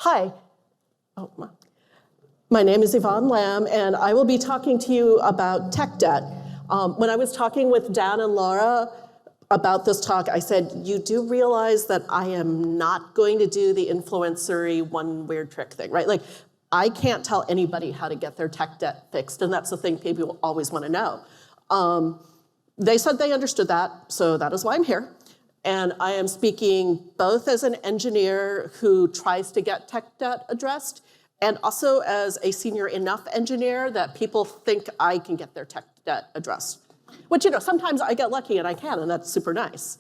Hi, my name is Yvonne Z, and I will be talking to you about tech debt. When I was talking with Dan and Laura about this talk, I said, you do realize that I am not going to do the influencer-y one weird trick thing, right? Like, I can't tell anybody how to get their tech debt fixed, and that's the thing people always want to know. They said they understood that, so that is why I'm here. And I am speaking both as an engineer who tries to get tech debt addressed, and also as a senior enough engineer that people think I can get their tech debt addressed. Which, you know, sometimes I get lucky and I can, and that's super nice.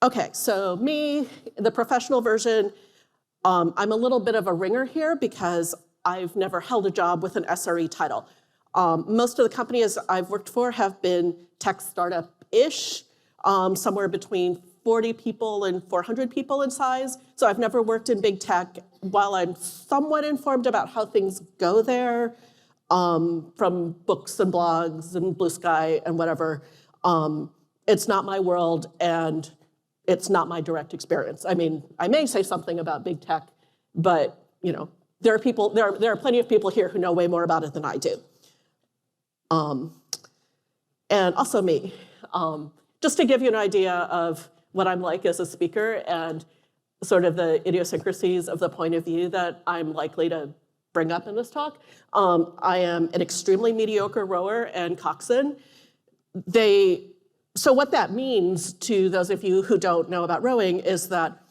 Okay, so me, the professional version, I'm a little bit of a ringer here because I've never held a job with an SRE title. Most of the companies I've worked for have been tech startup-ish, somewhere between 40 people and 400 people in size. So I've never worked in big tech. While I'm somewhat informed about how things go there, from books and blogs and Blue Sky and whatever, it's not my world and it's not my direct experience. I mean, I may say something about big tech, but you know, there are plenty of people here who know way more about it than I do. And also me. Just to give you an idea of what I'm like as a speaker and sort of the idiosyncrasies of the point of view that I'm likely to bring up in this talk. I am an extremely mediocre rower and coxswain. So what that means to those of you who don't know about rowing is that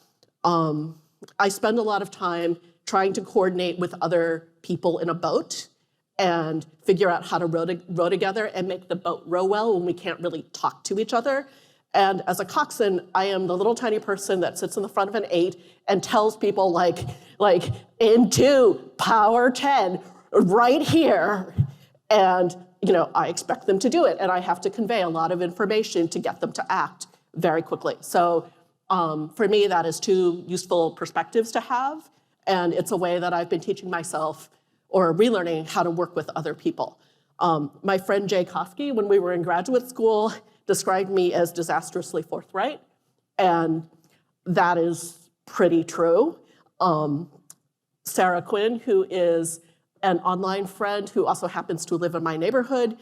I spend a lot of time trying to coordinate with other people in a boat and figure out how to row together and make the boat row well when we can't really talk to each other. And as a coxswain, I am the little tiny person that sits in the front of an 8 and tells people like into power 10 right here. And you know, I expect them to do it, and I have to convey a lot of information to get them to act very quickly. So for me, that is 2 useful perspectives to have, and it's a way that I've been teaching myself or relearning how to work with other people. My friend Jay Kofsky, when we were in graduate school, described me as disastrously forthright, and that is pretty true. Sarah Quinn, who is an online friend who also happens to live in my neighborhood,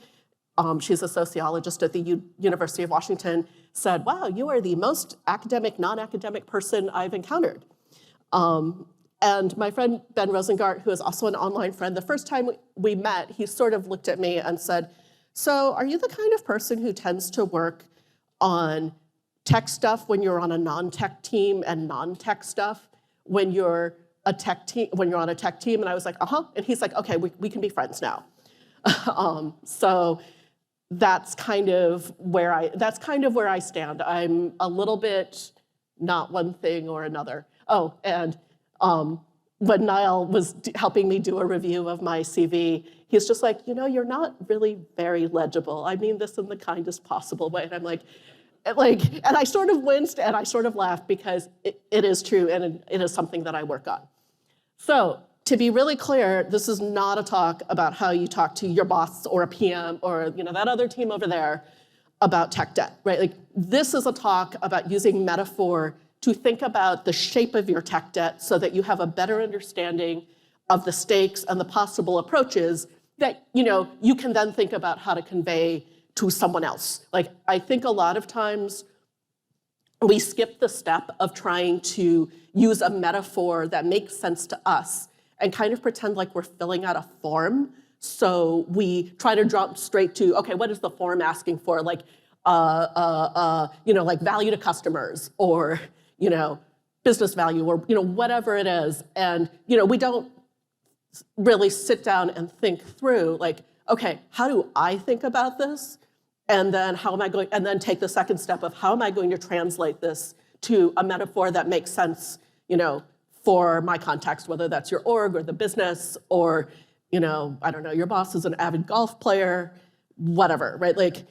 she's a sociologist at the University of Washington, said, wow, you are the most academic, non-academic person I've encountered. And my friend Ben Rosengart, who is also an online friend, the first time we met, he sort of looked at me and said, so are you the kind of person who tends to work on tech stuff when you're on a non-tech team and non-tech stuff when you're a tech team, when you're on a tech team? And I was like, uh-huh. And he's like, okay, we can be friends now. So that's kind of where I stand. I'm a little bit not one thing or another. Oh, and when Niall was helping me do a review of my CV, he's just like, you know, you're not really very legible. I mean this in the kindest possible way. And I'm like, and I sort of winced and I sort of laughed because it is true and it is something that I work on. So to be really clear, this is not a talk about how you talk to your boss or a PM or that other team over there about tech debt, right? Like, this is a talk about using metaphor to think about the shape of your tech debt so that you have a better understanding of the stakes and the possible approaches that you can then think about how to convey to someone else. Like, I think a lot of times we skip the step of trying to use a metaphor that makes sense to us and kind of pretend like we're filling out a form. So we try to jump straight to, okay, what is the form asking for? Like, like value to customers or, business value or, whatever it is. And, we don't really sit down and think through like, okay, how do I think about this? And then and then take the second step of how am I going to translate this to a metaphor that makes sense, for my context, whether that's your org or the business or, I don't know, your boss is an avid golf player, whatever, right? Like,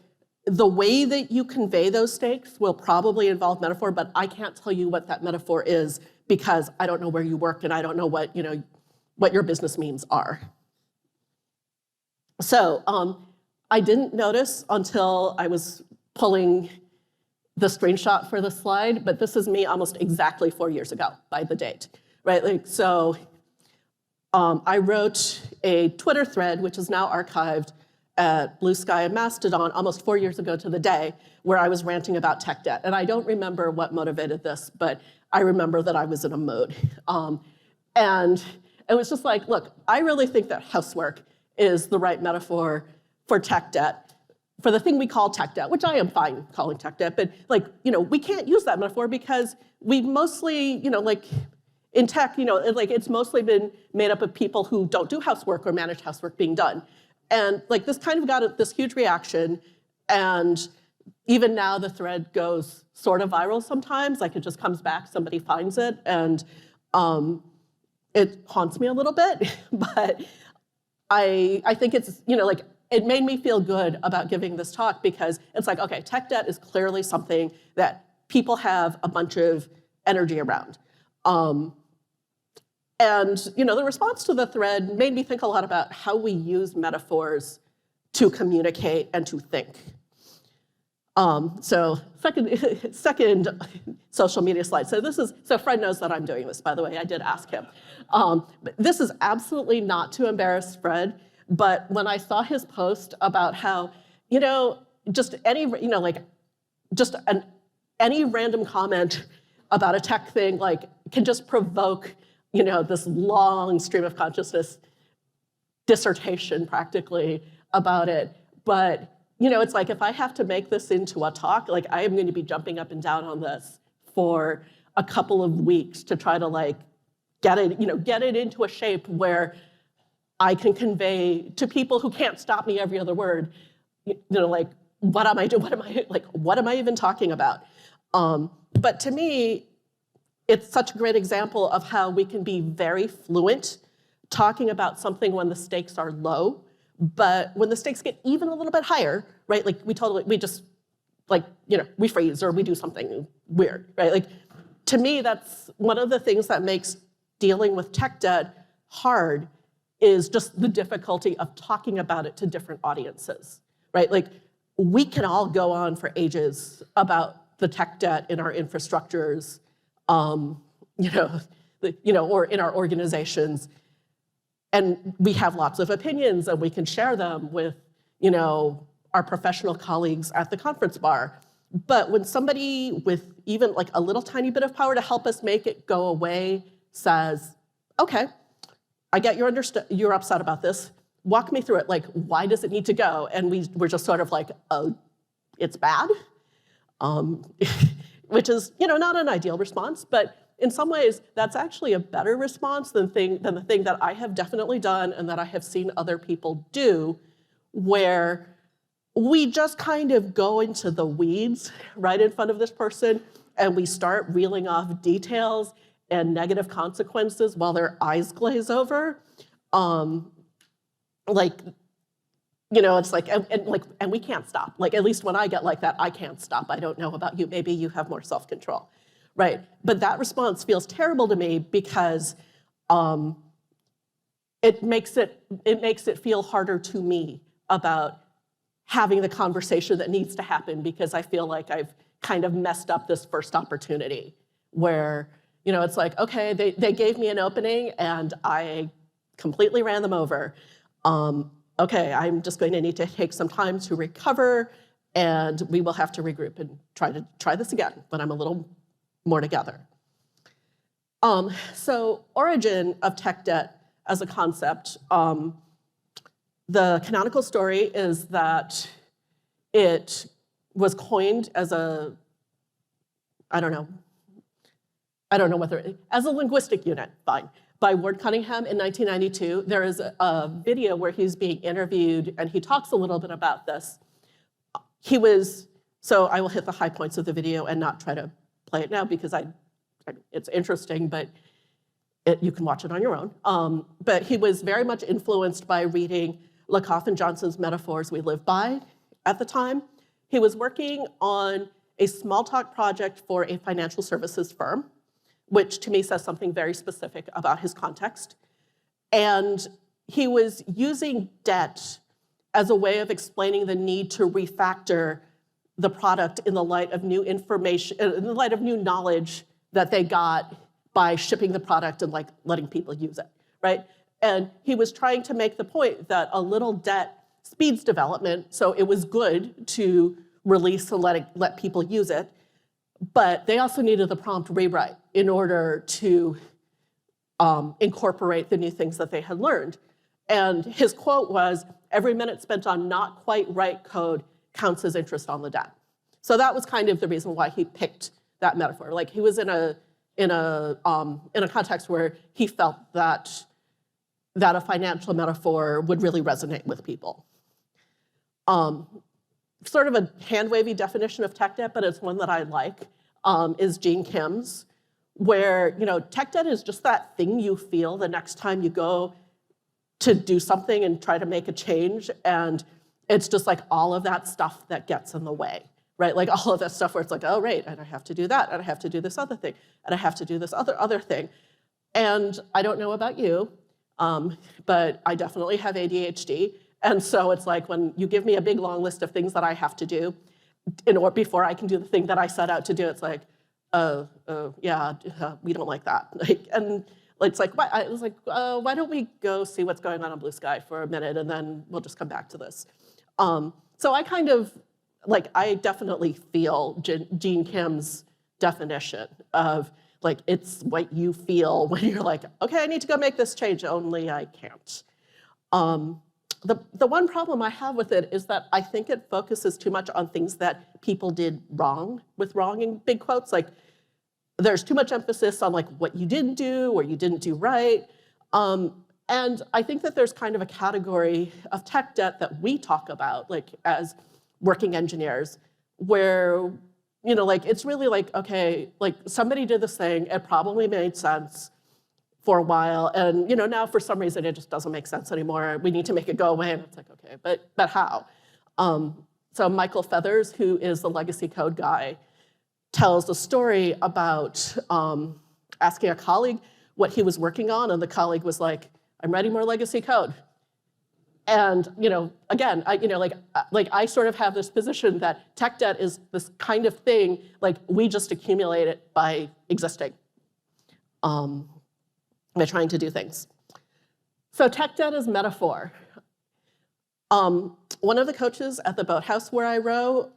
the way that you convey those stakes will probably involve metaphor, but I can't tell you what that metaphor is because I don't know where you work and I don't know what, what your business means are. So I didn't notice until I was pulling the screenshot for the slide, but this is me almost exactly 4 years ago by the date, right? Like, so I wrote a Twitter thread, which is now archived at Blue Sky and Mastodon almost 4 years ago to the day, where I was ranting about tech debt. And I don't remember what motivated this, but I remember that I was in a mood. And it was just like, look, I really think that housework is the right metaphor for tech debt, for the thing we call tech debt, which I am fine calling tech debt, but like, we can't use that metaphor because we mostly, like in tech, like it's mostly been made up of people who don't do housework or manage housework being done. And like this kind of got this huge reaction, and even now the thread goes sort of viral sometimes, like it just comes back, somebody finds it, and it haunts me a little bit, but I think it's, like it made me feel good about giving this talk because it's like, okay, tech debt is clearly something that people have a bunch of energy around. And the response to the thread made me think a lot about how we use metaphors to communicate and to think. So second social media slide. So Fred knows that I'm doing this, by the way, I did ask him. But this is absolutely not to embarrass Fred, but when I saw his post about how, just any, any random comment about a tech thing, like, can just provoke, this long stream of consciousness dissertation practically about it. But, it's like, if I have to make this into a talk, like, I am going to be jumping up and down on this for a couple of weeks to try to, like, get it into a shape where I can convey to people who can't stop me every other word, like, what am I doing? What am I even talking about? But to me, it's such a great example of how we can be very fluent talking about something when the stakes are low, but when the stakes get even a little bit higher, right? Like we just, like, we freeze or we do something weird, right? Like, to me, that's one of the things that makes dealing with tech debt hard is just the difficulty of talking about it to different audiences, right? Like, we can all go on for ages about the tech debt in our infrastructures, or in our organizations, and we have lots of opinions, and we can share them with, our professional colleagues at the conference bar. But when somebody with even like a little tiny bit of power to help us make it go away says, okay, I get you're upset about this. Walk me through it. Like, why does it need to go? And we're just sort of like, oh, it's bad, which is, not an ideal response, but in some ways, that's actually a better response than the thing that I have definitely done and that I have seen other people do, where we just kind of go into the weeds right in front of this person, and we start reeling off details and negative consequences while their eyes glaze over. It's like, and we can't stop. Like, at least when I get like that, I can't stop. I don't know about you. Maybe you have more self-control, right? But that response feels terrible to me because it makes it feel harder to me about having the conversation that needs to happen, because I feel like I've kind of messed up this first opportunity where, it's like, okay, they gave me an opening and I completely ran them over. Okay, I'm just going to need to take some time to recover, and we will have to regroup and try this again when I'm a little more together. So origin of tech debt as a concept, the canonical story is that it was coined as a, I don't know whether, as a linguistic unit, fine, by Ward Cunningham in 1992. There is a video where he's being interviewed, and he talks a little bit about this. So I will hit the high points of the video and not try to play it now because it's interesting, but you can watch it on your own. But he was very much influenced by reading Lakoff and Johnson's Metaphors We Live By at the time. He was working on a small talk project for a financial services firm, which to me says something very specific about his context. And he was using debt as a way of explaining the need to refactor the product in the light of new information, in the light of new knowledge that they got by shipping the product and like letting people use it, right? And he was trying to make the point that a little debt speeds development, so it was good to release and let people use it, but they also needed the prompt rewrite in order to incorporate the new things that they had learned. And his quote was, "Every minute spent on not quite right code counts as interest on the debt." So that was kind of the reason why he picked that metaphor. Like he was in a context where he felt that a financial metaphor would really resonate with people. Sort of a hand-wavy definition of tech debt, but it's one that I like, is Gene Kim's, where tech debt is just that thing you feel the next time you go to do something and try to make a change, and it's just like all of that stuff that gets in the way, right? Like all of that stuff where it's like, oh, right, and I have to do that, and I have to do this other thing, and I have to do this other thing. And I don't know about you, but I definitely have ADHD. And so it's like when you give me a big long list of things that I have to do before I can do the thing that I set out to do, it's like, yeah, we don't like that. And it's like, why don't we go see what's going on Blue Sky for a minute and then we'll just come back to this. So I kind of, I definitely feel Gene Kim's definition of it's what you feel when you're like, okay, I need to go make this change, only I can't. The one problem I have with it is that I think it focuses too much on things that people did wrong, with wrong in big quotes. Like there's too much emphasis on what you didn't do or you didn't do right. And I think that there's kind of a category of tech debt that we talk about as working engineers where, it's really okay, somebody did this thing, it probably made sense for a while, and now for some reason it just doesn't make sense anymore. We need to make it go away, and it's like, okay, but how? So Michael Feathers, who is the legacy code guy, tells a story about asking a colleague what he was working on, and the colleague was like, "I'm writing more legacy code." And again, I sort of have this position that tech debt is this kind of thing, we just accumulate it by existing. By trying to do things. So tech debt is metaphor. One of the coaches at the boathouse where I row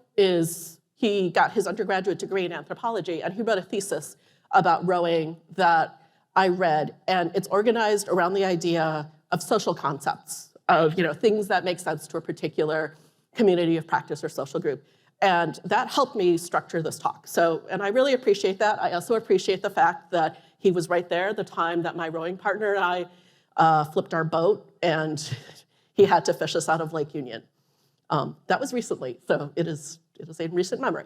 he got his undergraduate degree in anthropology, and he wrote a thesis about rowing that I read, and it's organized around the idea of social concepts, of things that make sense to a particular community of practice or social group. And that helped me structure this talk. And I really appreciate that. I also appreciate the fact that he was right there the time that my rowing partner and I flipped our boat, and he had to fish us out of Lake Union. That was recently, so it is a recent memory.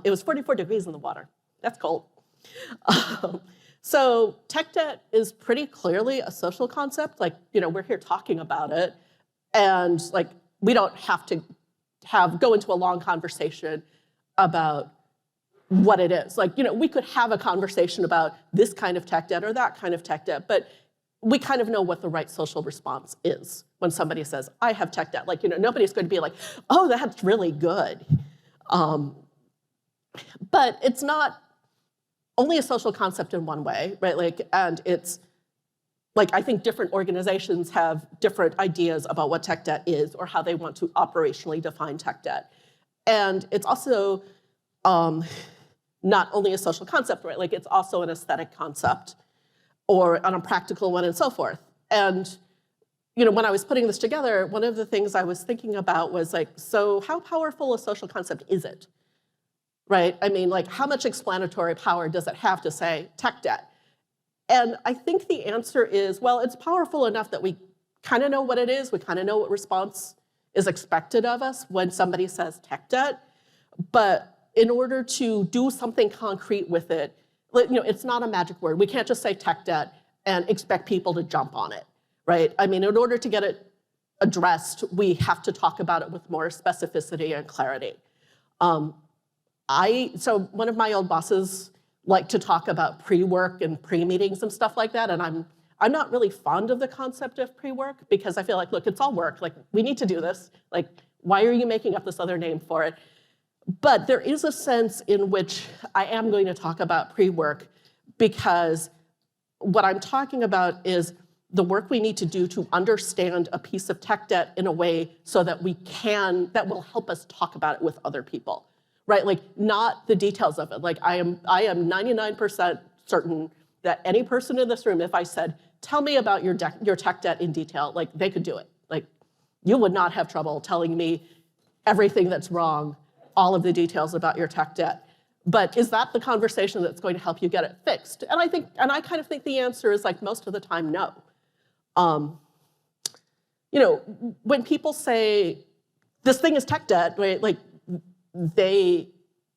It was 44 degrees in the water. That's cold. So tech debt is pretty clearly a social concept. We're here talking about it, and we don't have to go into a long conversation about what it is. We could have a conversation about this kind of tech debt or that kind of tech debt, but we kind of know what the right social response is when somebody says, I have tech debt. Nobody's going to be like, oh, that's really good. But it's not only a social concept in one way, right? And it's, I think different organizations have different ideas about what tech debt is or how they want to operationally define tech debt. And it's also, not only a social concept, right? It's also an aesthetic concept or on a practical one and so forth. And, when I was putting this together, one of the things I was thinking about was so how powerful a social concept is it, right? I mean, how much explanatory power does it have to say tech debt? And I think the answer is, well, it's powerful enough that we kind of know what it is. We kind of know what response is expected of us when somebody says tech debt. But in order to do something concrete with it, it's not a magic word. We can't just say tech debt and expect people to jump on it, right? I mean, in order to get it addressed, we have to talk about it with more specificity and clarity. So one of my old bosses liked to talk about pre-work and pre-meetings and stuff like that, and I'm not really fond of the concept of pre-work because I feel look, it's all work. We need to do this. why are you making up this other name for it? But there is a sense in which I am going to talk about pre-work, because what I'm talking about is the work we need to do to understand a piece of tech debt in a way so that that will help us talk about it with other people, right? Like, not the details of it. Like, I am 99% certain that any person in this room, if I said, tell me about your tech debt in detail, like, they could do it. Like, you would not have trouble telling me everything that's wrong, all of the details about your tech debt. But is that the conversation that's going to help you get it fixed? And I kind of think the answer is, like, most of the time, no. When people say this thing is tech debt, right, like, they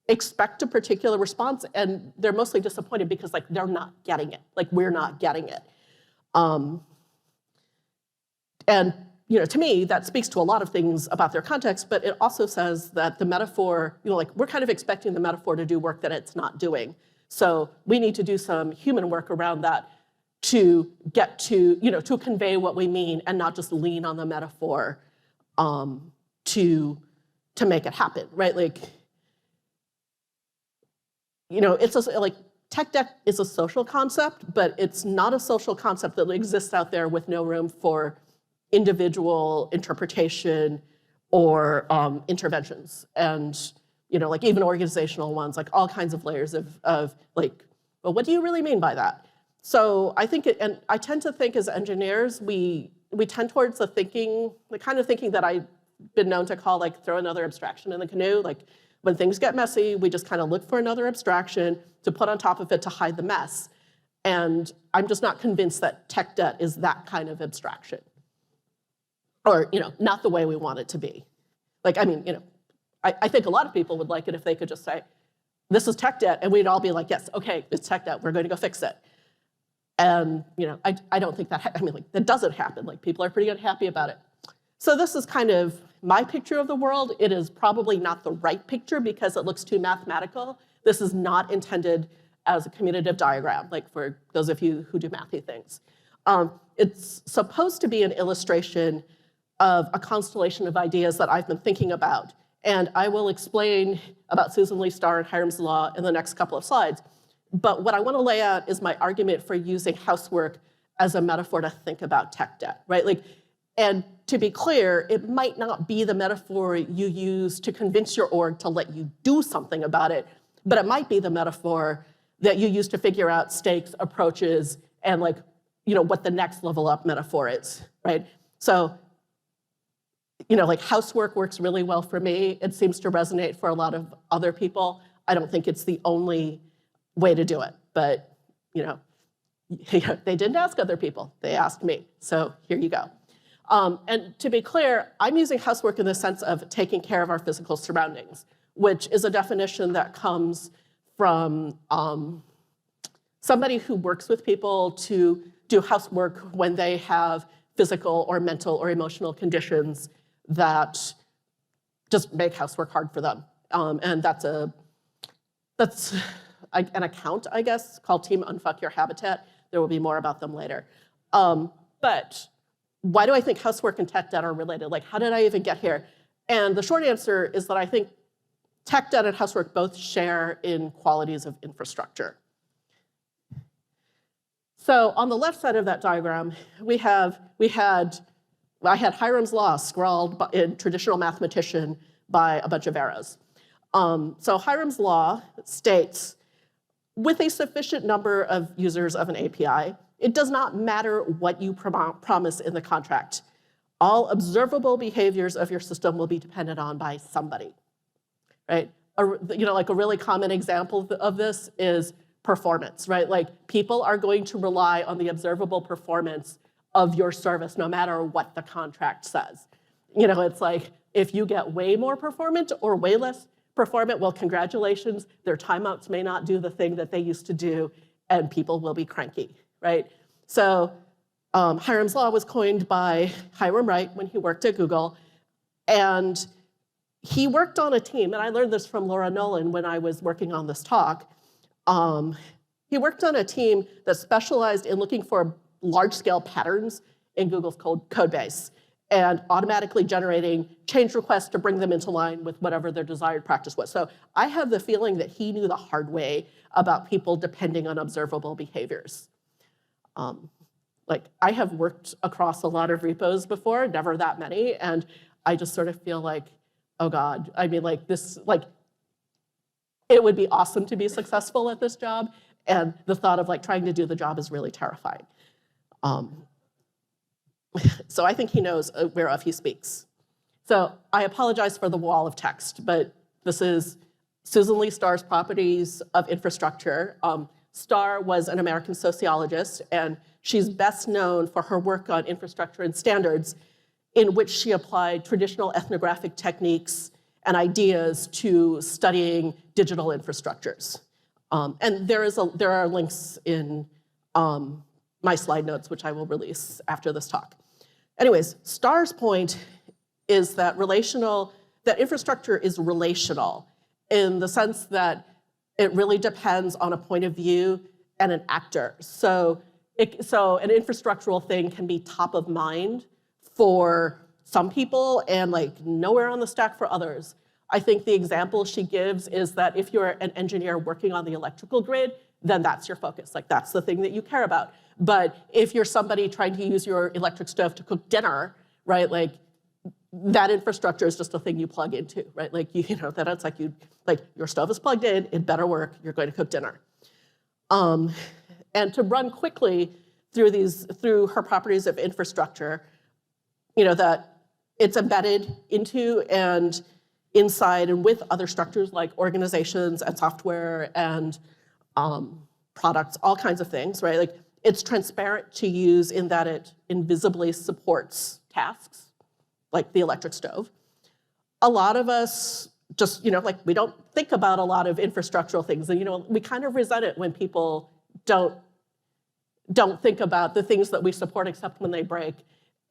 expect a particular response, and they're mostly disappointed because, like, they're not getting it. Like, we're not getting it. And to me, that speaks to a lot of things about their context, but it also says that the metaphor, like, we're kind of expecting the metaphor to do work that it's not doing. So we need to do some human work around that to get to, to convey what we mean and not just lean on the metaphor to make it happen, right? Like, it's like, tech debt is a social concept, but it's not a social concept that exists out there with no room for individual interpretation or interventions. And, like, even organizational ones, like, all kinds of layers of like, well, what do you really mean by that? So I think, and I tend to think as engineers, we tend towards the kind of thinking that I've been known to call, like, throw another abstraction in the canoe. Like, when things get messy, we just kind of look for another abstraction to put on top of it to hide the mess. And I'm just not convinced that tech debt is that kind of abstraction. Or, not the way we want it to be. Like, I mean, I think a lot of people would like it if they could just say, this is tech debt, and we'd all be like, yes, okay, it's tech debt, we're going to go fix it. And, I don't think that, like, that doesn't happen. Like, people are pretty unhappy about it. So this is kind of my picture of the world. It is probably not the right picture because it looks too mathematical. This is not intended as a commutative diagram, like, for those of you who do mathy things. It's supposed to be an illustration of a constellation of ideas that I've been thinking about. And I will explain about Susan Lee Starr and Hiram's Law in the next couple of slides. But what I want to lay out is my argument for using housework as a metaphor to think about tech debt, right? Like, and to be clear, it might not be the metaphor you use to convince your org to let you do something about it, but it might be the metaphor that you use to figure out stakes, approaches, and, like, what the next level up metaphor is, right? So, like, housework works really well for me. It seems to resonate for a lot of other people. I don't think it's the only way to do it, but, they didn't ask other people, they asked me. So here you go. And to be clear, I'm using housework in the sense of taking care of our physical surroundings, which is a definition that comes from somebody who works with people to do housework when they have physical or mental or emotional conditions that just make housework hard for them. And that's an account, I guess, called Team Unfuck Your Habitat. There will be more about them later. But why do I think housework and tech debt are related? Like, how did I even get here? And the short answer is that I think tech debt and housework both share in qualities of infrastructure. So on the left side of that diagram, I had Hiram's Law scrawled in traditional mathematician by a bunch of arrows. So Hiram's Law states, with a sufficient number of users of an API, it does not matter what you promise in the contract. All observable behaviors of your system will be depended on by somebody, right? Like, a really common example of this is performance, right? Like, people are going to rely on the observable performance of your service no matter what the contract says. It's like, if you get way more performant or way less performant, well, congratulations, their timeouts may not do the thing that they used to do, and people will be cranky, right? So Hiram's Law was coined by Hiram Wright when he worked at Google, and he worked on a team, and I learned this from Laura Nolan when I was working on this talk. He worked on a team that specialized in looking for large-scale patterns in Google's code base. and automatically generating change requests to bring them into line with whatever their desired practice was. So I have the feeling that he knew the hard way about people depending on observable behaviors. Like, I have worked across a lot of repos before, never that many, and I just sort of feel like, oh God, I mean, like this, like, it would be awesome to be successful at this job, and the thought of like trying to do the job is really terrifying. So I think he knows whereof he speaks. So I apologize for the wall of text, but this is Susan Lee Starr's Properties of Infrastructure. Starr was an American sociologist, and she's best known for her work on infrastructure and standards, in which she applied traditional ethnographic techniques and ideas to studying digital infrastructures. And there are links in my slide notes, which I will release after this talk. Anyways, Starr's point is that infrastructure is relational in the sense that it really depends on a point of view and an actor. So an infrastructural thing can be top of mind for some people and like nowhere on the stack for others. I think the example she gives is that if you're an engineer working on the electrical grid, then that's your focus. Like, that's the thing that you care about. But if you're somebody trying to use your electric stove to cook dinner, right, like that infrastructure is just a thing you plug into, right? Like, you know, that it's like your stove is plugged in, it better work, you're going to cook dinner. And to run quickly through her properties of infrastructure, you know, that it's embedded into and inside and with other structures like organizations and software and products, all kinds of things, right? Like, it's transparent to use in that it invisibly supports tasks, like the electric stove. A lot of us just, you know, like, we don't think about a lot of infrastructural things, and, you know, we kind of resent it when people don't think about the things that we support except when they break.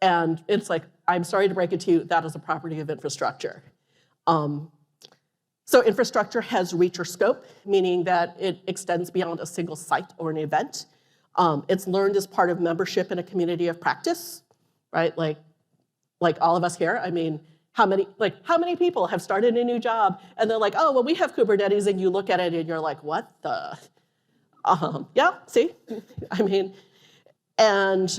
And it's like, I'm sorry to break it to you, that is a property of infrastructure. So infrastructure has reach or scope, meaning that it extends beyond a single site or an event. It's learned as part of membership in a community of practice, right? Like all of us here. I mean, how many people have started a new job and they're like, oh, well, we have Kubernetes, and you look at it and you're like, what the? Yeah, see? I mean, and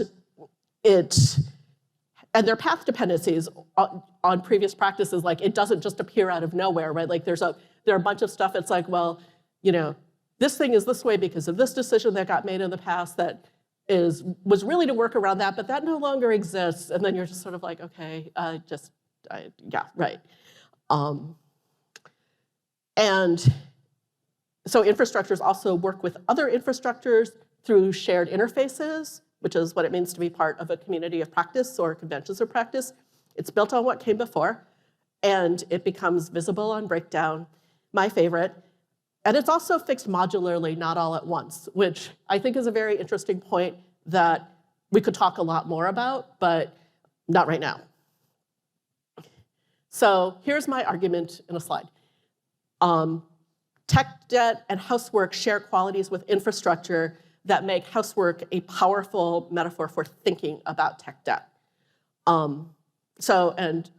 their path dependencies on previous practices, like, it doesn't just appear out of nowhere, right? Like, there are a bunch of stuff. It's like, well, you know, this thing is this way because of this decision that got made in the past that was really to work around that, but that no longer exists. And then you're just sort of like, okay, yeah, right. And so infrastructures also work with other infrastructures through shared interfaces, which is what it means to be part of a community of practice or conventions of practice. It's built on what came before, and it becomes visible on breakdown, my favorite. And it's also fixed modularly, not all at once, which I think is a very interesting point that we could talk a lot more about, but not right now. So here's my argument in a slide. Tech debt and housework share qualities with infrastructure that make housework a powerful metaphor for thinking about tech debt. And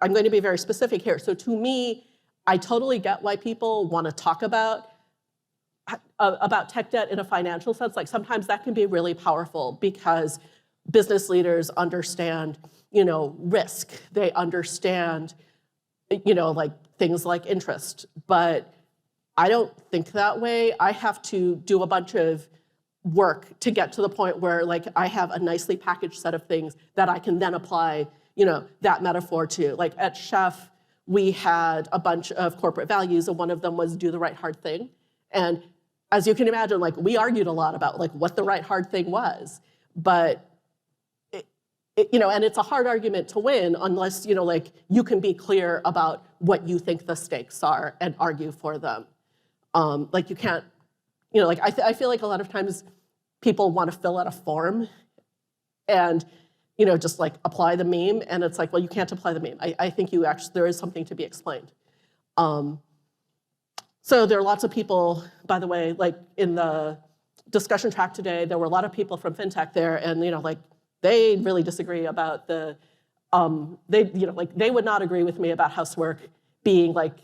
I'm going to be very specific here. So to me, I totally get why people want to talk about tech debt in a financial sense. Like, sometimes that can be really powerful because business leaders understand, you know, risk. They understand, you know, like things like interest. But I don't think that way. I have to do a bunch of work to get to the point where, like, I have a nicely packaged set of things that I can then apply, you know, that metaphor to. Like, at Chef, we had a bunch of corporate values, and one of them was do the right hard thing. And as you can imagine, like, we argued a lot about like what the right hard thing was, but you know, and it's a hard argument to win unless, you know, like, you can be clear about what you think the stakes are and argue for them. Like, you can't, you know, like, I feel like a lot of times people want to fill out a form and, you know, just like apply the meme, and it's like, well, you can't apply the meme. I think there is something to be explained. So there are lots of people, by the way, like in the discussion track today, there were a lot of people from FinTech there, and, you know, like, they really disagree about the they would not agree with me about housework being like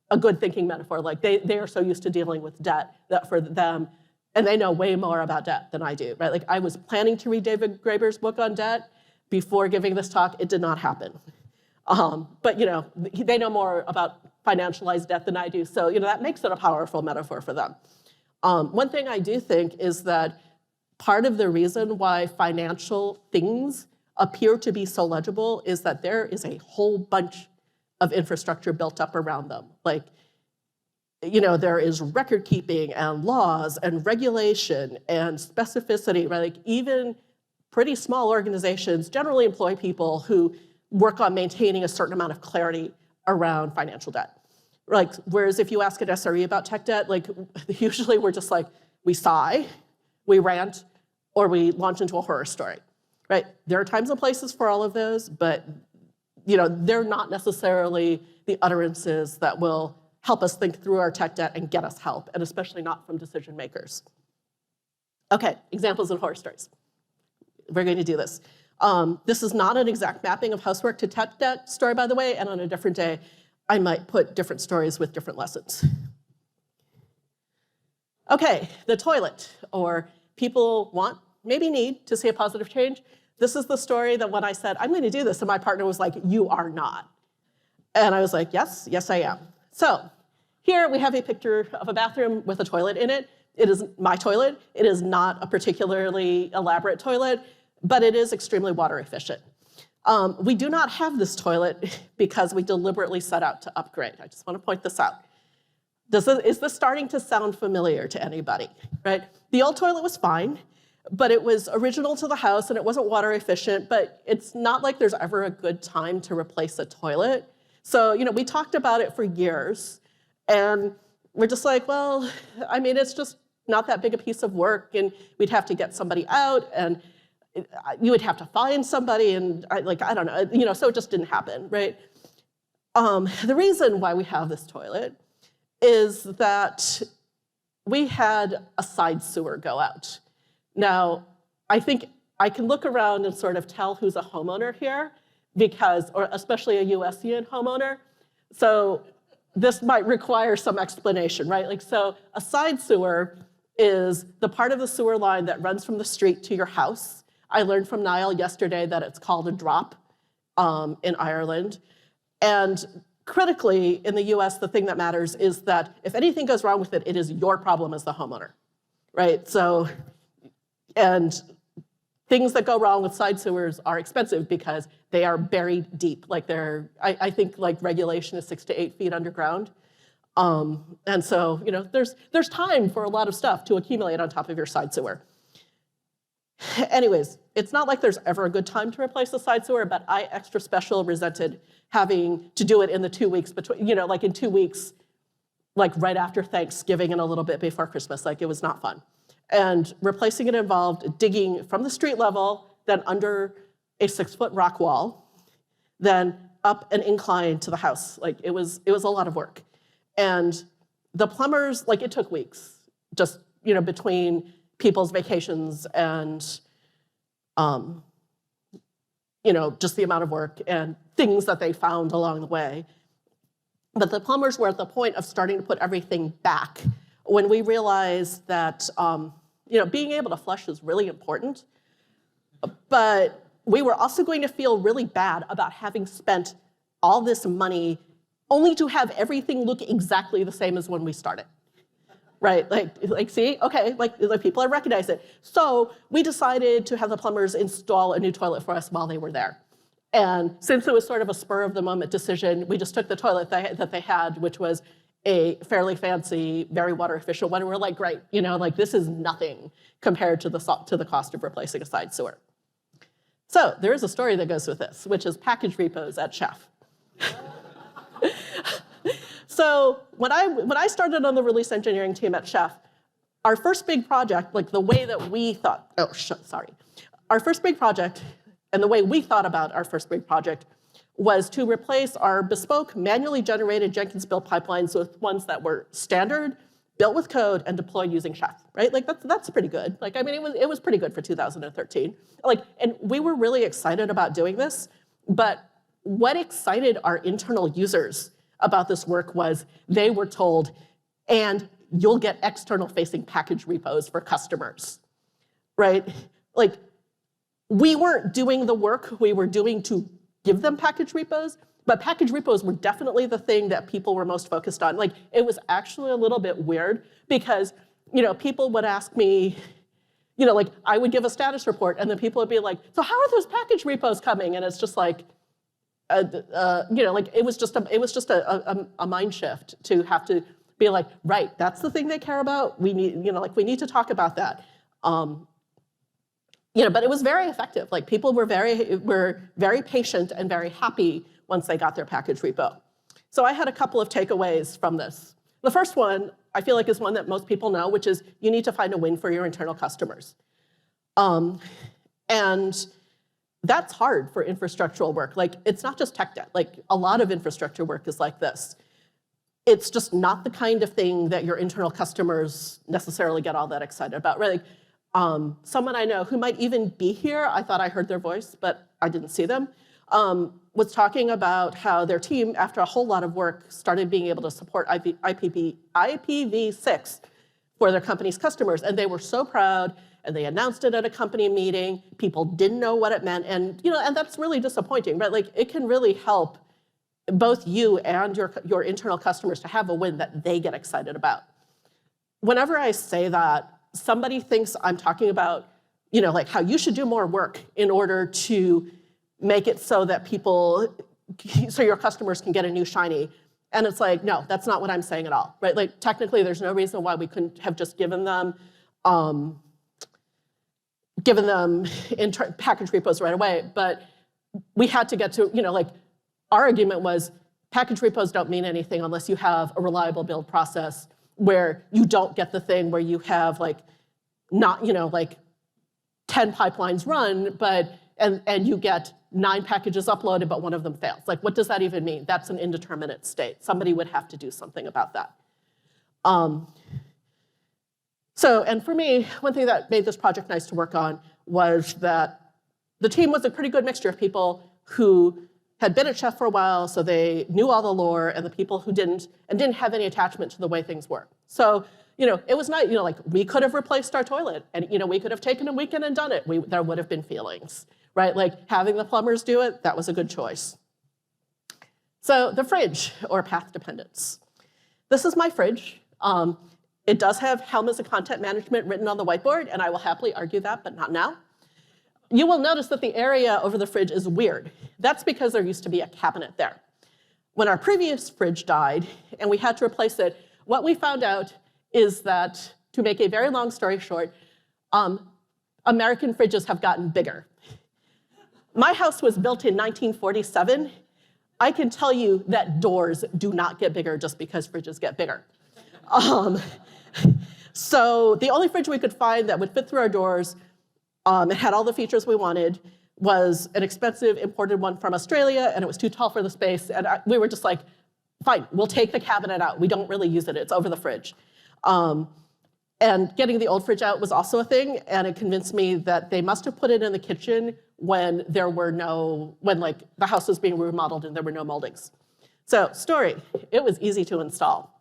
a good thinking metaphor. Like they are so used to dealing with debt that for them, and they know way more about debt than I do, right? Like I was planning to read David Graeber's book on debt before giving this talk. It did not happen. But they know more about financialized debt than I do, so that makes it a powerful metaphor for them. One thing I do think is that part of the reason why financial things appear to be so legible is that there is a whole bunch of infrastructure built up around them. Like, there is record keeping and laws and regulation and specificity, right? Like even pretty small organizations generally employ people who work on maintaining a certain amount of clarity around financial debt. Like, whereas if you ask an SRE about tech debt, like usually we're just like, we sigh, we rant, or we launch into a horror story, right? There are times and places for all of those, but they're not necessarily the utterances that will help us think through our tech debt and get us help, and especially not from decision makers. Okay, examples of horror stories. We're going to do this. This is not an exact mapping of housework to tech debt story, by the way, and on a different day, I might put different stories with different lessons. Okay, the toilet, or people want, maybe need, to see a positive change. This is the story that when I said, I'm going to do this, and my partner was like, you are not. And I was like, yes, I am. So here we have a picture of a bathroom with a toilet in it. It is my toilet. It is not a particularly elaborate toilet, but it is extremely water efficient. We do not have this toilet because we deliberately set out to upgrade. I just want to point this out. Is this starting to sound familiar to anybody, right? The old toilet was fine, but it was original to the house and it wasn't water efficient, but it's not like there's ever a good time to replace a toilet. So, we talked about it for years and we're just like, well, I mean, it's just not that big a piece of work and we'd have to get somebody out and you would have to find somebody and I don't know, so it just didn't happen, right? The reason why we have this toilet is that we had a side sewer go out. Now, I think I can look around and sort of tell who's a homeowner here or especially a USEN homeowner. So this might require some explanation, right? So a side sewer is the part of the sewer line that runs from the street to your house. I learned from Niall yesterday that it's called a drop in Ireland. And critically, in the US, the thing that matters is that if anything goes wrong with it, it is your problem as the homeowner, right? So, and things that go wrong with side sewers are expensive because they are buried deep. I think regulation is 6 to 8 feet underground. And so, there's time for a lot of stuff to accumulate on top of your side sewer. Anyways, it's not like there's ever a good time to replace a side sewer, but I extra special resented having to do it in the 2 weeks between, in 2 weeks, right after Thanksgiving and a little bit before Christmas. It was not fun. And replacing it involved digging from the street level, then under a 6-foot rock wall, then up an incline to the house. It was a lot of work. And the plumbers, it took weeks, just, between people's vacations and, just the amount of work and things that they found along the way. But the plumbers were at the point of starting to put everything back when we realized that, being able to flush is really important, but we were also going to feel really bad about having spent all this money only to have everything look exactly the same as when we started. Right, see, okay, people have recognized it. So we decided to have the plumbers install a new toilet for us while they were there. And since it was sort of a spur of the moment decision, we just took the toilet that they had, which was a fairly fancy, very water efficient one. And we're like, great, this is nothing compared to the cost of replacing a side sewer. So there is a story that goes with this, which is package repos at Chef. So when I started on the release engineering team at Chef, our first big project, the way that we thought, our first big project and the way we thought about our first big project was to replace our bespoke manually generated Jenkins build pipelines with ones that were standard, built with code, and deployed using Chef, right? That's pretty good. It was pretty good for 2013. And we were really excited about doing this. But what excited our internal users about this work was they were told, and you'll get external facing package repos for customers, right? Like, we weren't doing the work we were doing to give them package repos, but package repos were definitely the thing that people were most focused on. Like, it was actually a little bit weird because, people would ask me, like, I would give a status report and then people would be like, so how are those package repos coming? And it's just like, like it was just a mind shift to have to be like, right, that's the thing they care about. We need, we need to talk about that. But it was very effective. Like, people were very patient and very happy once they got their package repo. So I had a couple of takeaways from this. The first one, I feel like, is one that most people know, which is you need to find a win for your internal customers. And that's hard for infrastructural work. Like, it's not just tech debt. Like, a lot of infrastructure work is like this. It's just not the kind of thing that your internal customers necessarily get all that excited about, right? Like, someone I know who might even be here, I thought I heard their voice, but I didn't see them, was talking about how their team, after a whole lot of work, started being able to support IPv6 for their company's customers. And they were so proud, and they announced it at a company meeting. People didn't know what it meant, and and that's really disappointing, right? Like, it can really help both you and your internal customers to have a win that they get excited about. Whenever I say that, somebody thinks I'm talking about, like, how you should do more work in order to make it so that so your customers can get a new shiny. And it's like, no, that's not what I'm saying at all, right? Like, technically, there's no reason why we couldn't have just given them package repos right away. But we had to get to, like, our argument was package repos don't mean anything unless you have a reliable build process where you don't get the thing where you have, like, not, like 10 pipelines run, and you get 9 packages uploaded, but one of them fails. Like, what does that even mean? That's an indeterminate state. Somebody would have to do something about that. And for me, one thing that made this project nice to work on was that the team was a pretty good mixture of people who had been at Chef for a while, so they knew all the lore, and the people who didn't, and didn't have any attachment to the way things were. So, it was nice, like, we could have replaced our toilet, and, we could have taken a weekend and done it. There would have been feelings, right? Like, having the plumbers do it, that was a good choice. So the fridge, or path dependence. This is my fridge. It does have Helm as a content management written on the whiteboard, and I will happily argue that, but not now. You will notice that the area over the fridge is weird. That's because there used to be a cabinet there. When our previous fridge died and we had to replace it, what we found out is that, to make a very long story short, American fridges have gotten bigger. My house was built in 1947. I can tell you that doors do not get bigger just because fridges get bigger. So the only fridge we could find that would fit through our doors, it had all the features we wanted, was an expensive imported one from Australia, and it was too tall for the space. And we were just like, fine, we'll take the cabinet out. We don't really use it. It's over the fridge. And getting the old fridge out was also a thing, and it convinced me that they must have put it in the kitchen when like the house was being remodeled and there were no moldings. So, story, it was easy to install.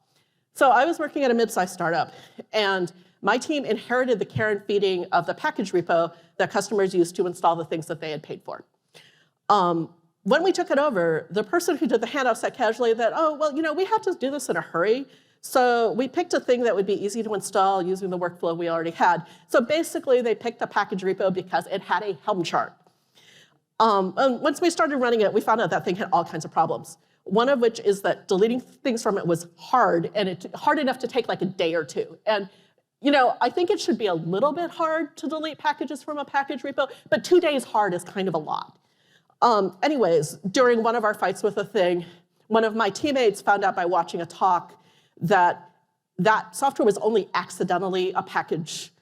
So I was working at a mid-sized startup, and my team inherited the care and feeding of the package repo that customers used to install the things that they had paid for. When we took it over, the person who did the handoff said casually that, oh, well, we had to do this in a hurry, so we picked a thing that would be easy to install using the workflow we already had. So basically, they picked the package repo because it had a Helm chart. And once we started running it, we found out that thing had all kinds of problems. One of which is that deleting things from it was hard, and hard enough to take like a day or two. And I think it should be a little bit hard to delete packages from a package repo, but 2 days hard is kind of a lot. Anyways, during one of our fights with a thing, one of my teammates found out by watching a talk that software was only accidentally a package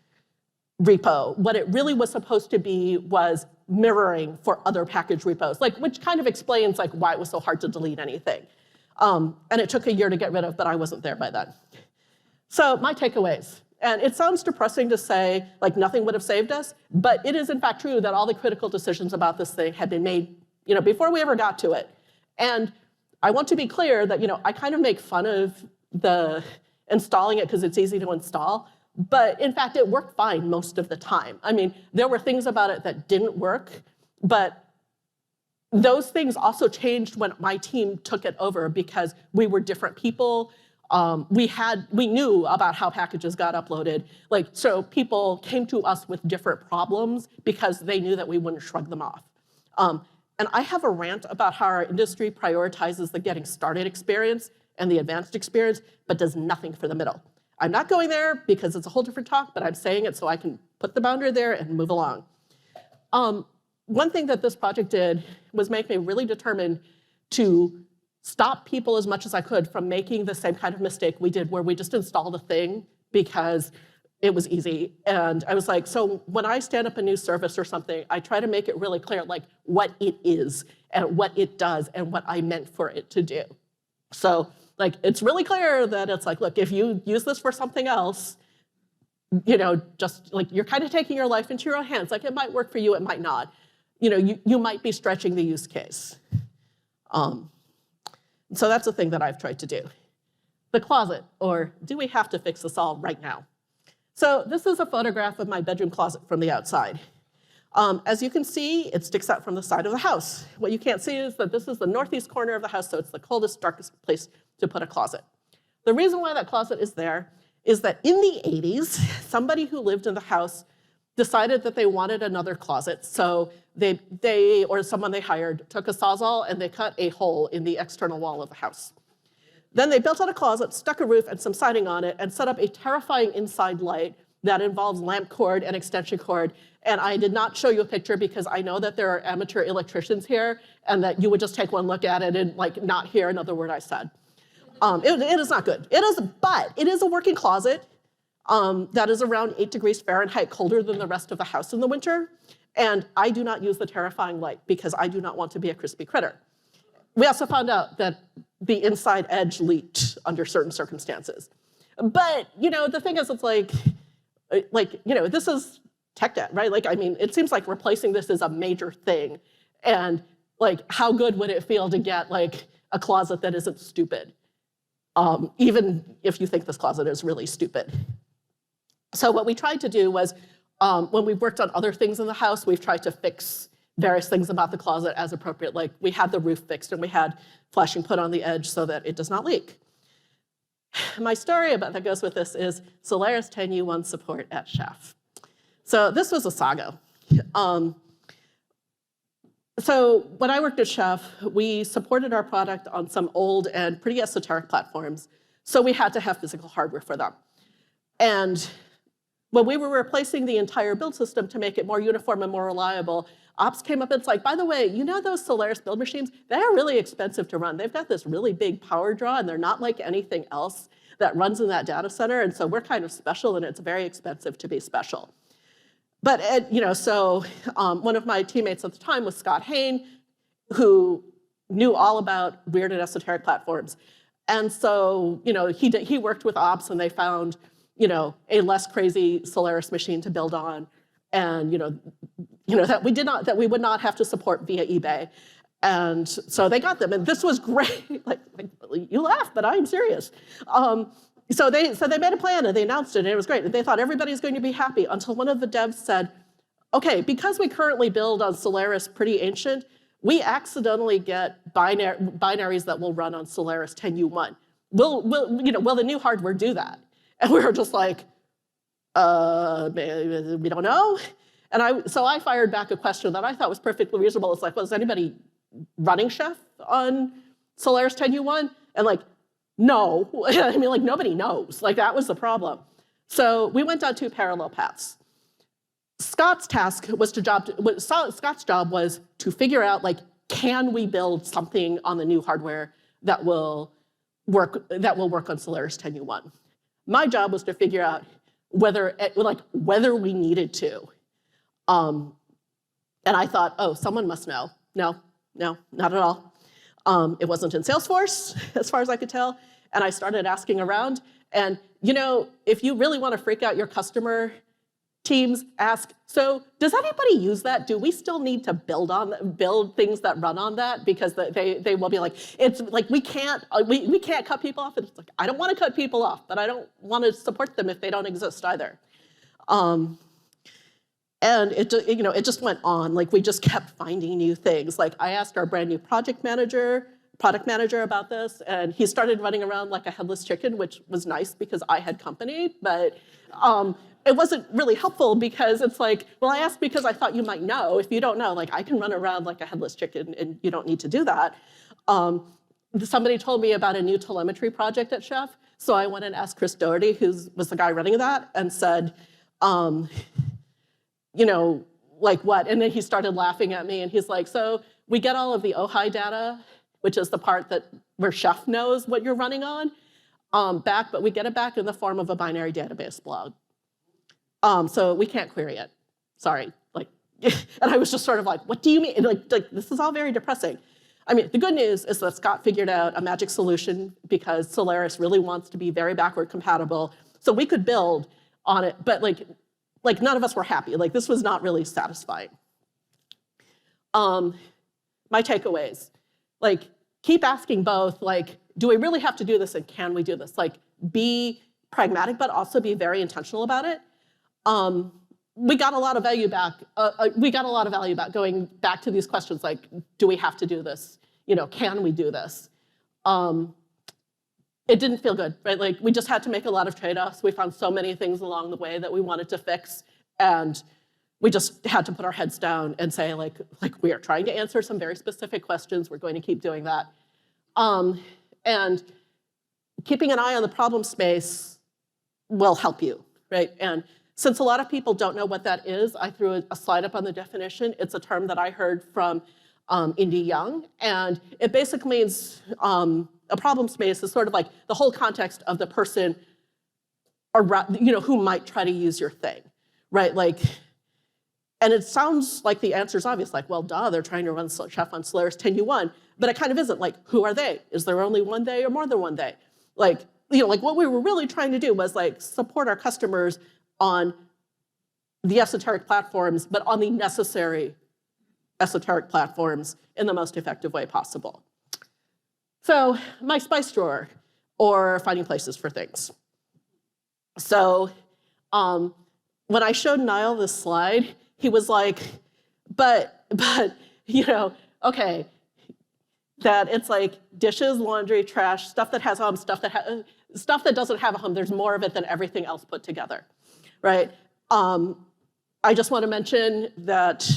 repo. What it really was supposed to be was mirroring for other package repos, which kind of explains why it was so hard to delete anything. And it took a year to get rid of, but I wasn't there by then. So my takeaways. And it sounds depressing to say nothing would have saved us, but it is in fact true that all the critical decisions about this thing had been made before we ever got to it. And I want to be clear that, I kind of make fun of the installing it because it's easy to install, but in fact, it worked fine most of the time. I mean, there were things about it that didn't work, but those things also changed when my team took it over because we were different people. We knew about how packages got uploaded. So people came to us with different problems because they knew that we wouldn't shrug them off. And I have a rant about how our industry prioritizes the getting started experience and the advanced experience, but does nothing for the middle. I'm not going there because it's a whole different talk, but I'm saying it so I can put the boundary there and move along. One thing that this project did was make me really determined to stop people as much as I could from making the same kind of mistake we did where we just installed a thing because it was easy. And I was like, so when I stand up a new service or something, I try to make it really clear what it is and what it does and what I meant for it to do. So it's really clear that it's look, if you use this for something else, just you're kind of taking your life into your own hands. It might work for you, it might not. You might be stretching the use case. So that's the thing that I've tried to do. The closet, or do we have to fix this all right now? So this is a photograph of my bedroom closet from the outside. As you can see, it sticks out from the side of the house. What you can't see is that this is the northeast corner of the house, so it's the coldest, darkest place to put a closet. The reason why that closet is there is that in the 80s, somebody who lived in the house decided that they wanted another closet, so they or someone they hired took a Sawzall and they cut a hole in the external wall of the house. Then they built out a closet, stuck a roof and some siding on it, and set up a terrifying inside light that involves lamp cord and extension cord. And I did not show you a picture because I know that there are amateur electricians here and that you would just take one look at it and not hear another word I said. It is not good. But it is a working closet that is around 8 degrees Fahrenheit colder than the rest of the house in the winter. And I do not use the terrifying light because I do not want to be a crispy critter. We also found out that the inside edge leaked under certain circumstances. But, the thing is, it's this is tech debt, right? It seems like replacing this is a major thing. And how good would it feel to get a closet that isn't stupid? Even if you think this closet is really stupid. So what we tried to do was, when we've worked on other things in the house, we've tried to fix various things about the closet as appropriate. We had the roof fixed and we had flashing put on the edge so that it does not leak. My story that goes with this is Solaris 10U1 support at Chef. So this was a saga. So when I worked at Chef, we supported our product on some old and pretty esoteric platforms. So we had to have physical hardware for them. And when we were replacing the entire build system to make it more uniform and more reliable, ops came up and it's by the way, those Solaris build machines, they're really expensive to run. They've got this really big power draw and they're not like anything else that runs in that data center. And so we're kind of special and it's very expensive to be special. But, so one of my teammates at the time was Scott Hain, who knew all about weird and esoteric platforms. And so, he worked with ops and they found, a less crazy Solaris machine to build on. And, that we would not have to support via eBay. And so they got them, and this was great. You laugh, but I'm serious. So they made a plan and they announced it and it was great. And they thought everybody's going to be happy until one of the devs said, okay, because we currently build on Solaris pretty ancient, we accidentally get binaries that will run on Solaris 10U1. Will the new hardware do that? And we were just we don't know. And so I fired back a question that I thought was perfectly reasonable. It's was anybody running Chef on Solaris 10U1? And no. Nobody knows. That was the problem. So we went down 2 parallel paths. Scott's job was to figure out can we build something on the new hardware that will work on Solaris 10U1. My job was to figure out whether we needed to. And I thought, oh, someone must know. No, not at all. It wasn't in Salesforce, as far as I could tell. And I started asking around. And if you really want to freak out your customer, teams ask, so does anybody use that? Do we still need to build things that run on that? Because they will be like, it's like we can't cut people off. And it's like, I don't want to cut people off, but I don't want to support them if they don't exist either. And it just went on. Like we just kept finding new things. Like I asked our brand new product manager about this, and he started running around like a headless chicken, which was nice because I had company, but it wasn't really helpful because it's like, well, I asked because I thought you might know. If you don't know, like I can run around like a headless chicken and you don't need to do that. Somebody told me about a new telemetry project at Chef, so I went and asked Chris Doherty, who was the guy running that, and said, like what? And then he started laughing at me and he's like, so we get all of the OHI data, which is the part where Chef knows what you're running on, back, but we get it back in the form of a binary database blog. So we can't query it, sorry. Like, and I was just sort of like, what do you mean? Like this is all very depressing. I mean, the good news is that Scott figured out a magic solution because Solaris really wants to be very backward compatible. So we could build on it, but like none of us were happy. Like this was not really satisfying. My takeaways, like keep asking both, like, do we really have to do this and can we do this? Like be pragmatic, but also be very intentional about it. We got a lot of value back. Going back to these questions like, do we have to do this? Can we do this? It didn't feel good, right? Like we just had to make a lot of trade-offs. We found so many things along the way that we wanted to fix, and we just had to put our heads down and say like we are trying to answer some very specific questions. We're going to keep doing that. And keeping an eye on the problem space will help you, right? And since a lot of people don't know what that is, I threw a slide up on the definition. It's a term that I heard from Indy Young, and it basically means a problem space is sort of like the whole context of the person around, who might try to use your thing, right? Like, and it sounds like the answer is obvious, like, well, duh, they're trying to run Chef on Solaris 10U1, but it kind of isn't. Like, who are they? Is there only one they or more than one they? Like, like what we were really trying to do was like support our customers on the esoteric platforms, but on the necessary esoteric platforms in the most effective way possible. So my spice drawer, or finding places for things. So when I showed Niall this slide, he was like, but okay, that it's like dishes, laundry, trash, stuff that has a home, stuff that doesn't have a home. There's more of it than everything else put together, right? I just want to mention that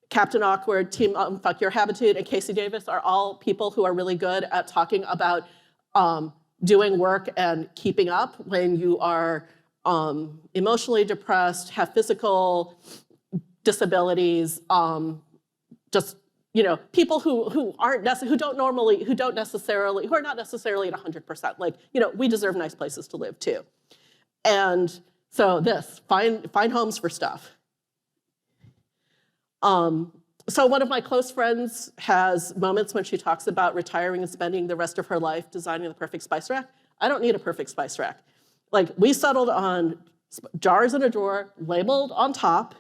Captain Awkward, Team Fuck Your Habitude, and Casey Davis are all people who are really good at talking about doing work and keeping up when you are emotionally depressed, have physical disabilities, just people who are not necessarily at 100%. Like we deserve nice places to live too, and so find homes for stuff. So one of my close friends has moments when she talks about retiring and spending the rest of her life designing the perfect spice rack. I don't need a perfect spice rack. Like we settled on jars in a drawer labeled on top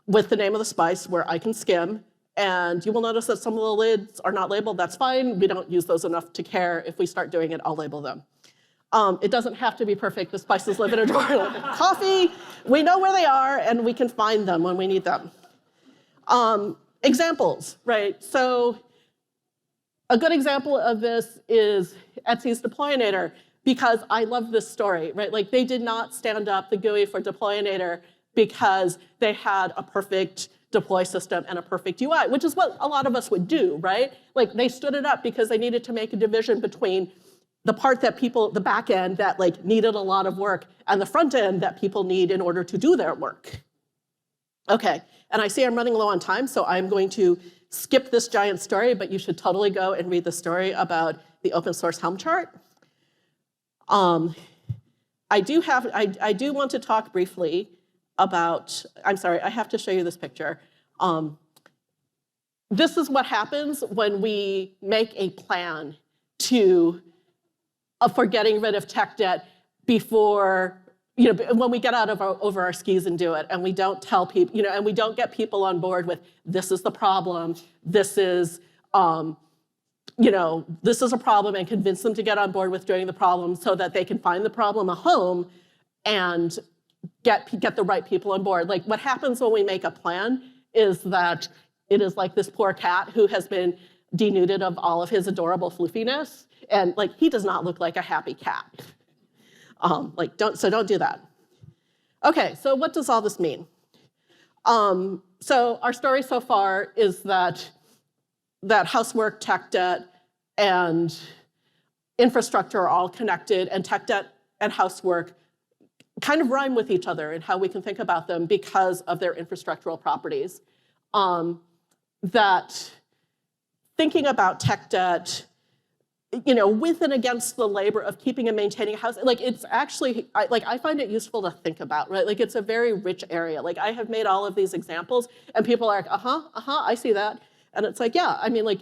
with the name of the spice where I can skim. And you will notice that some of the lids are not labeled. That's fine. We don't use those enough to care. If we start doing it, I'll label them. It doesn't have to be perfect. The spices live in a drawer. Coffee, we know where they are, and we can find them when we need them. Examples, right? So a good example of this is Etsy's Deployinator, because I love this story, right? Like they did not stand up the GUI for Deployinator because they had a perfect deploy system and a perfect UI, which is what a lot of us would do, right? Like they stood it up because they needed to make a division between the part that the back end that like needed a lot of work and the front end that people need in order to do their work. Okay, and I see I'm running low on time, so I'm going to skip this giant story, but you should totally go and read the story about the open source Helm chart. I do want to talk briefly about, I'm sorry, I have to show you this picture. This is what happens when we make a plan for getting rid of tech debt before when we get out of over our skis and do it, and we don't tell people, and we don't get people on board with, this is the problem, this is a problem, and convince them to get on board with doing the problem so that they can find the problem a home and get the right people on board. Like, what happens when we make a plan is that it is like this poor cat who has been denuded of all of his adorable floofiness, and like, he does not look like a happy cat. Don't do that. Okay, so what does all this mean? So our story so far is that housework, tech debt, and infrastructure are all connected, and tech debt and housework kind of rhyme with each other in how we can think about them because of their infrastructural properties. That thinking about tech debt, with and against the labor of keeping and maintaining a house, like, it's actually, I find it useful to think about, right? Like, it's a very rich area. Like, I have made all of these examples, and people are like, I see that. And it's like, yeah, I mean, like,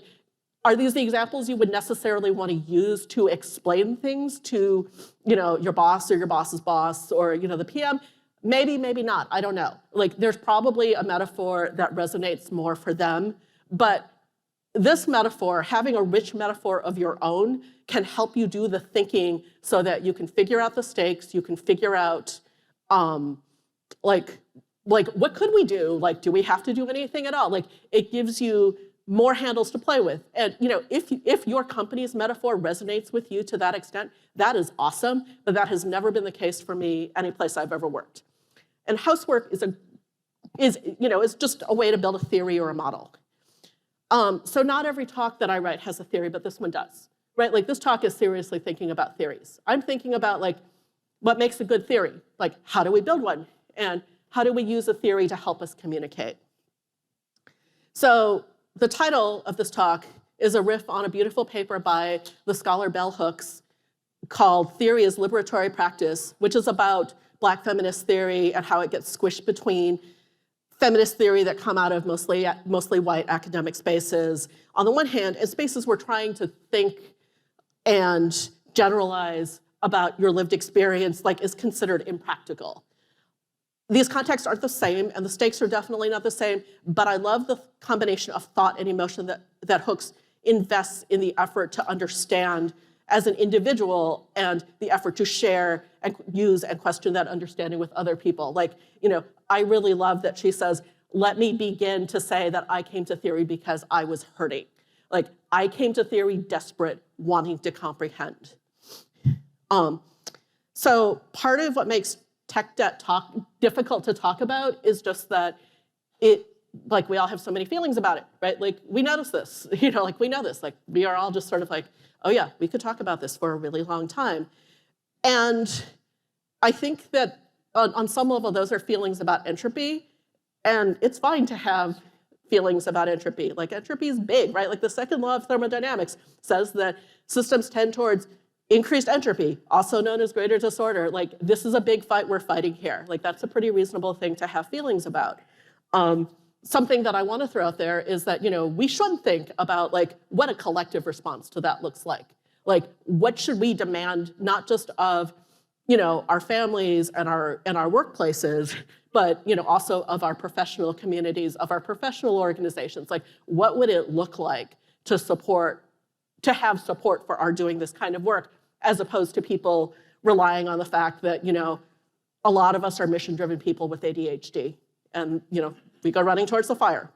are these the examples you would necessarily want to use to explain things to, your boss or your boss's boss or, the PM? Maybe, maybe not, I don't know. Like, there's probably a metaphor that resonates more for them, but this metaphor, having a rich metaphor of your own, can help you do the thinking so that you can figure out the stakes, you can figure out, what could we do? Like, do we have to do anything at all? Like, it gives you more handles to play with. And if your company's metaphor resonates with you to that extent, that is awesome, but that has never been the case for me any place I've ever worked. And housework is just a way to build a theory or a model. So not every talk that I write has a theory, but this one does, right? Like, this talk is seriously thinking about theories. I'm thinking about, like, what makes a good theory? Like, how do we build one? And how do we use a theory to help us communicate? So the title of this talk is a riff on a beautiful paper by the scholar Bell Hooks called Theory as Liberatory Practice, which is about Black feminist theory and how it gets squished between feminist theory that come out of mostly white academic spaces, on the one hand, and spaces we're trying to think and generalize about your lived experience, like, is considered impractical. These contexts aren't the same, and the stakes are definitely not the same, but I love the combination of thought and emotion that Hooks invests in the effort to understand as an individual and the effort to share and use and question that understanding with other people. Like, I really love that she says, let me begin to say that I came to theory because I was hurting. Like, I came to theory desperate, wanting to comprehend. So part of what makes tech debt difficult to talk about is just that we all have so many feelings about it, right? Like, we notice this, we know this. Like, we are all just sort of like, oh yeah, we could talk about this for a really long time. And I think that on some level, those are feelings about entropy, and it's fine to have feelings about entropy. Like, entropy is big, right? Like, the second law of thermodynamics says that systems tend towards increased entropy, also known as greater disorder. Like, this is a big fight we're fighting here. Like, that's a pretty reasonable thing to have feelings about. Something that I want to throw out there is that, we should think about, like, what a collective response to that looks like. Like, what should we demand, not just of, our families and our workplaces, but, also of our professional communities, of our professional organizations. Like, what would it look like to have support for our doing this kind of work, as opposed to people relying on the fact that, a lot of us are mission-driven people with ADHD, and, we go running towards the fire.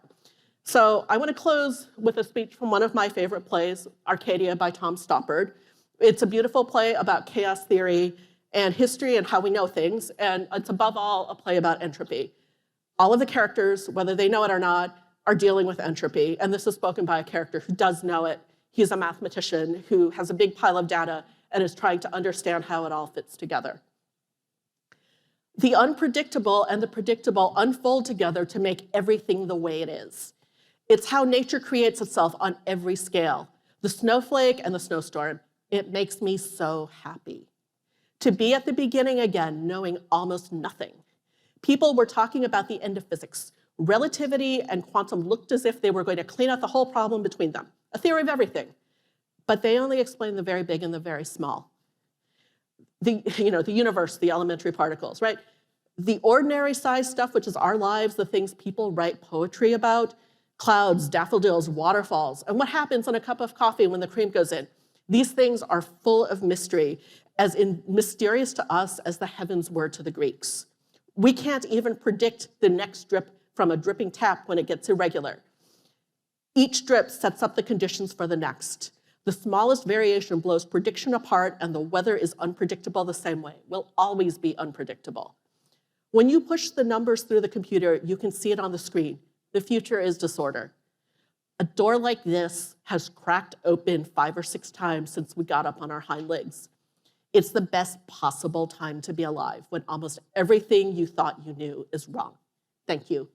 So I want to close with a speech from one of my favorite plays, Arcadia by Tom Stoppard. It's a beautiful play about chaos theory and history and how we know things, and it's above all a play about entropy. All of the characters, whether they know it or not, are dealing with entropy, and this is spoken by a character who does know it. He's a mathematician who has a big pile of data and is trying to understand how it all fits together. The unpredictable and the predictable unfold together to make everything the way it is. It's how nature creates itself on every scale. The snowflake and the snowstorm. It makes me so happy. To be at the beginning again, knowing almost nothing. People were talking about the end of physics. Relativity and quantum looked as if they were going to clean out the whole problem between them. A theory of everything. But they only explain the very big and the very small. the universe, the elementary particles, right? The ordinary size stuff, which is our lives, the things people write poetry about, clouds, daffodils, waterfalls, and what happens in a cup of coffee when the cream goes in. These things are full of mystery, as mysterious to us as the heavens were to the Greeks. We can't even predict the next drip from a dripping tap when it gets irregular. Each drip sets up the conditions for the next. The smallest variation blows prediction apart, and the weather is unpredictable the same way. Will always be unpredictable. When you push the numbers through the computer, you can see it on the screen. The future is disorder. A door like this has cracked open 5 or 6 times since we got up on our hind legs. It's the best possible time to be alive, when almost everything you thought you knew is wrong. Thank you.